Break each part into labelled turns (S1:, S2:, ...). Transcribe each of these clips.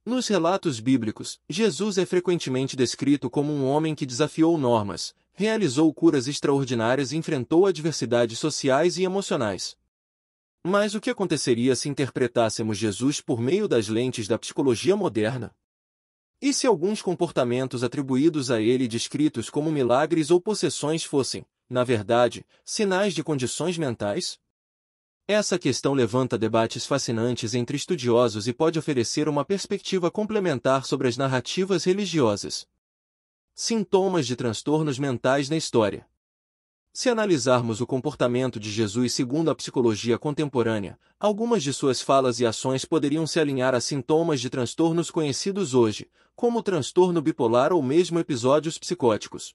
S1: Nos relatos bíblicos, Jesus é frequentemente descrito como um homem que desafiou normas, realizou curas extraordinárias e enfrentou adversidades sociais e emocionais. Mas o que aconteceria se interpretássemos Jesus por meio das lentes da psicologia moderna? E se alguns comportamentos atribuídos a ele descritos como milagres ou possessões fossem, na verdade, sinais de condições mentais? Essa questão levanta debates fascinantes entre estudiosos e pode oferecer uma perspectiva complementar sobre as narrativas religiosas. Sintomas de transtornos mentais na história. Se analisarmos o comportamento de Jesus segundo a psicologia contemporânea, algumas de suas falas e ações poderiam se alinhar a sintomas de transtornos conhecidos hoje, como o transtorno bipolar ou mesmo episódios psicóticos.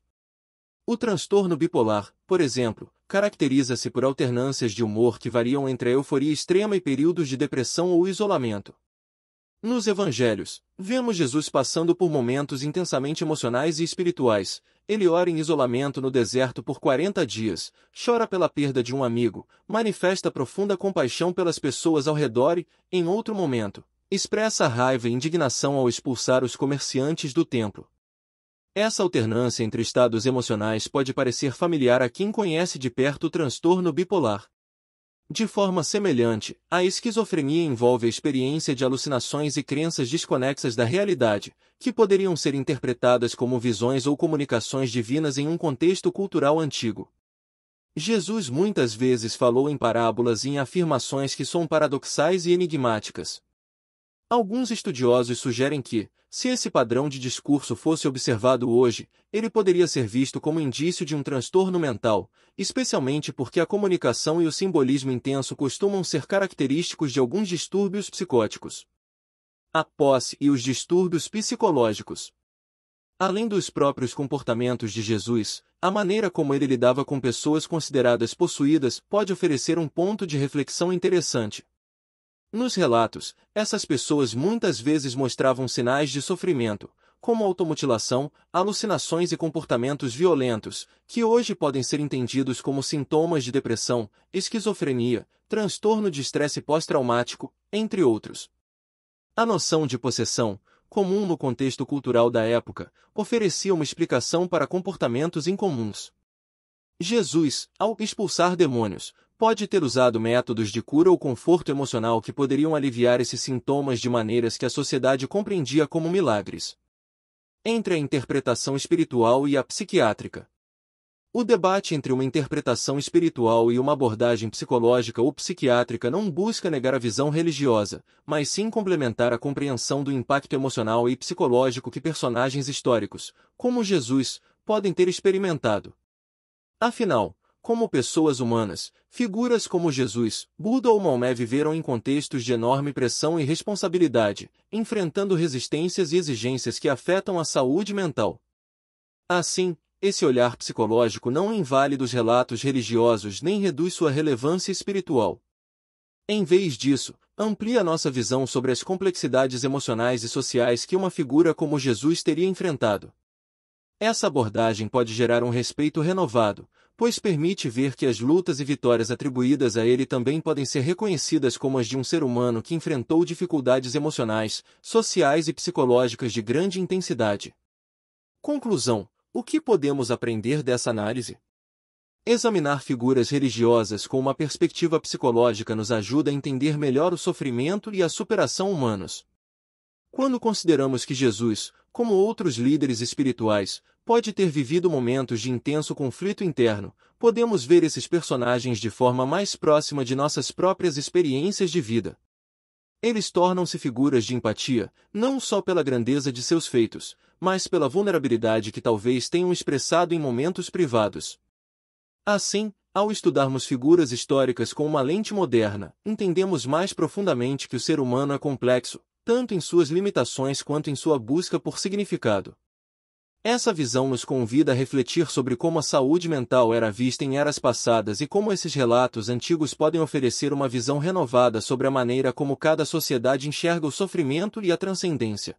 S1: O transtorno bipolar, por exemplo, caracteriza-se por alternâncias de humor que variam entre a euforia extrema e períodos de depressão ou isolamento. Nos evangelhos, vemos Jesus passando por momentos intensamente emocionais e espirituais. Ele ora em isolamento no deserto por 40 dias, chora pela perda de um amigo, manifesta profunda compaixão pelas pessoas ao redor e, em outro momento, expressa raiva e indignação ao expulsar os comerciantes do templo. Essa alternância entre estados emocionais pode parecer familiar a quem conhece de perto o transtorno bipolar. De forma semelhante, a esquizofrenia envolve a experiência de alucinações e crenças desconexas da realidade, que poderiam ser interpretadas como visões ou comunicações divinas em um contexto cultural antigo. Jesus muitas vezes falou em parábolas e em afirmações que são paradoxais e enigmáticas. Alguns estudiosos sugerem que, se esse padrão de discurso fosse observado hoje, ele poderia ser visto como indício de um transtorno mental, especialmente porque a comunicação e o simbolismo intenso costumam ser característicos de alguns distúrbios psicóticos. A posse e os distúrbios psicológicos. Além dos próprios comportamentos de Jesus, a maneira como ele lidava com pessoas consideradas possuídas pode oferecer um ponto de reflexão interessante. Nos relatos, essas pessoas muitas vezes mostravam sinais de sofrimento, como automutilação, alucinações e comportamentos violentos, que hoje podem ser entendidos como sintomas de depressão, esquizofrenia, transtorno de estresse pós-traumático, entre outros. A noção de possessão, comum no contexto cultural da época, oferecia uma explicação para comportamentos incomuns. Jesus, ao expulsar demônios, pode ter usado métodos de cura ou conforto emocional que poderiam aliviar esses sintomas de maneiras que a sociedade compreendia como milagres. Entre a interpretação espiritual e a psiquiátrica. O debate entre uma interpretação espiritual e uma abordagem psicológica ou psiquiátrica não busca negar a visão religiosa, mas sim complementar a compreensão do impacto emocional e psicológico que personagens históricos, como Jesus, podem ter experimentado. Afinal, como pessoas humanas, figuras como Jesus, Buda ou Maomé viveram em contextos de enorme pressão e responsabilidade, enfrentando resistências e exigências que afetam a saúde mental. Assim, esse olhar psicológico não invalida os relatos religiosos nem reduz sua relevância espiritual. Em vez disso, amplia nossa visão sobre as complexidades emocionais e sociais que uma figura como Jesus teria enfrentado. Essa abordagem pode gerar um respeito renovado, pois permite ver que as lutas e vitórias atribuídas a ele também podem ser reconhecidas como as de um ser humano que enfrentou dificuldades emocionais, sociais e psicológicas de grande intensidade. Conclusão: o que podemos aprender dessa análise? Examinar figuras religiosas com uma perspectiva psicológica nos ajuda a entender melhor o sofrimento e a superação humanos. Quando consideramos que Jesus, como outros líderes espirituais, pode ter vivido momentos de intenso conflito interno, podemos ver esses personagens de forma mais próxima de nossas próprias experiências de vida. Eles tornam-se figuras de empatia, não só pela grandeza de seus feitos, mas pela vulnerabilidade que talvez tenham expressado em momentos privados. Assim, ao estudarmos figuras históricas com uma lente moderna, entendemos mais profundamente que o ser humano é complexo, tanto em suas limitações quanto em sua busca por significado. Essa visão nos convida a refletir sobre como a saúde mental era vista em eras passadas e como esses relatos antigos podem oferecer uma visão renovada sobre a maneira como cada sociedade enxerga o sofrimento e a transcendência.